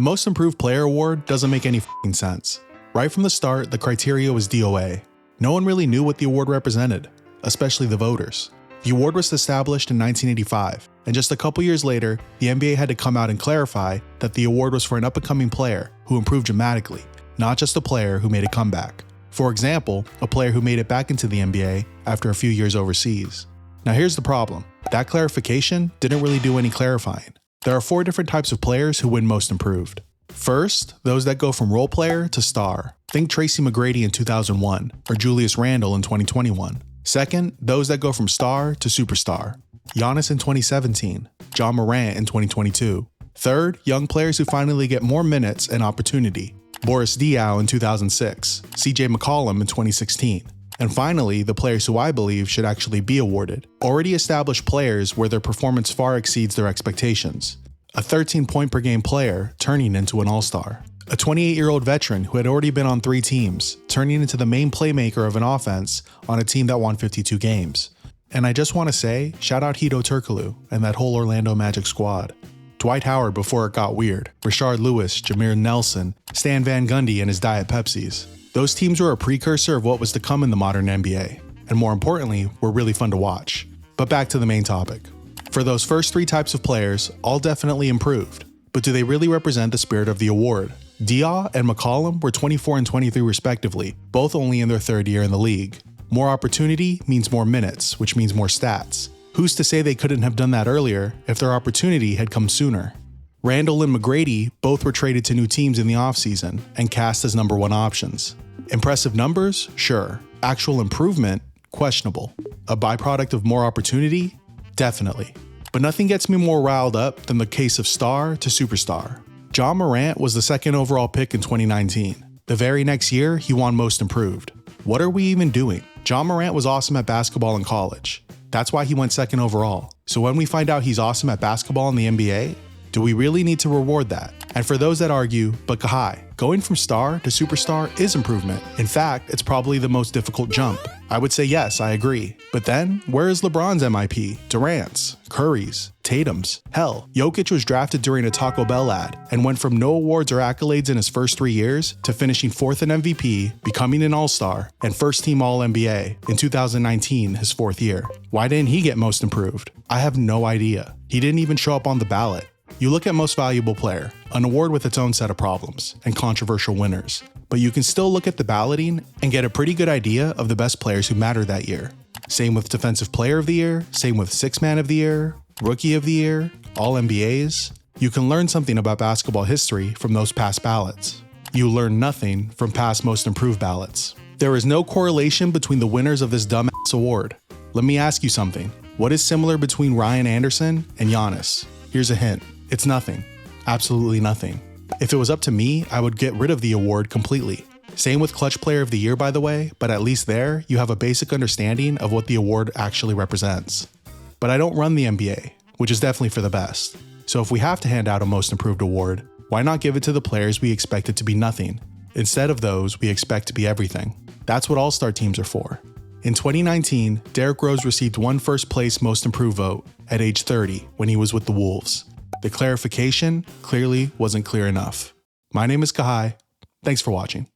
The Most Improved Player award doesn't make any f***ing sense. Right from the start, the criteria was DOA. No one really knew what the award represented, especially the voters. The award was established in 1985, and just a couple years later, the NBA had to come out and clarify that the award was for an up-and-coming player who improved dramatically, not just a player who made a comeback. For example, a player who made it back into the NBA after a few years overseas. Now here's the problem. That clarification didn't really do any clarifying. There are 4 different types of players who win Most Improved. First, those that go from role player to star. Think Tracy McGrady in 2001, or Julius Randle in 2021. Second, those that go from star to superstar. Giannis in 2017, John Morant in 2022. Third, young players who finally get more minutes and opportunity. Boris Diaw in 2006, CJ McCollum in 2016. And finally, the players who I believe should actually be awarded. Already established players where their performance far exceeds their expectations. A 13-point per game player turning into an all-star. A 28-year-old veteran who had already been on 3 teams, turning into the main playmaker of an offense on a team that won 52 games. And I just want to say, shout out Hedo Turkoglu and that whole Orlando Magic squad. Dwight Howard before it got weird, Rashard Lewis, Jameer Nelson, Stan Van Gundy and his Diet Pepsis. Those teams were a precursor of what was to come in the modern NBA, and more importantly, were really fun to watch. But back to the main topic. For those first 3 types of players, all definitely improved. But do they really represent the spirit of the award? Diaw and McCollum were 24 and 23 respectively, both only in their 3rd year in the league. More opportunity means more minutes, which means more stats. Who's to say they couldn't have done that earlier if their opportunity had come sooner? Randle and McGrady both were traded to new teams in the offseason and cast as number 1 options. Impressive numbers? Sure. Actual improvement? Questionable. A byproduct of more opportunity? Definitely. But nothing gets me more riled up than the case of star to superstar. John Morant was the 2nd overall pick in 2019. The very next year, he won Most Improved. What are we even doing? John Morant was awesome at basketball in college. That's why he went 2nd overall. So when we find out he's awesome at basketball in the NBA, do we really need to reward that? And for those that argue, but Kahai, going from star to superstar is improvement. In fact, it's probably the most difficult jump. I would say yes, I agree. But then, where is LeBron's MIP, Durant's, Curry's, Tatum's? Hell, Jokic was drafted during a Taco Bell ad and went from no awards or accolades in his first 3 years to finishing 4th in MVP, becoming an all-star, and first-team All-NBA in 2019, his 4th year. Why didn't he get Most Improved? I have no idea. He didn't even show up on the ballot. You look at Most Valuable Player, an award with its own set of problems and controversial winners, but you can still look at the balloting and get a pretty good idea of the best players who matter that year. Same with Defensive Player of the Year, same with Sixth Man of the Year, Rookie of the Year, All-NBAs. You can learn something about basketball history from those past ballots. You learn nothing from past Most Improved ballots. There is no correlation between the winners of this dumbass award. Let me ask you something. What is similar between Ryan Anderson and Giannis? Here's a hint. It's nothing. Absolutely nothing. If it was up to me, I would get rid of the award completely. Same with Clutch Player of the Year, by the way, but at least there, you have a basic understanding of what the award actually represents. But I don't run the NBA, which is definitely for the best. So if we have to hand out a Most Improved award, why not give it to the players we expected to be nothing, instead of those we expect to be everything? That's what All-Star teams are for. In 2019, Derrick Rose received 1 first-place Most Improved vote at age 30 when he was with the Wolves. The clarification clearly wasn't clear enough. My name is Kahai. Thanks for watching.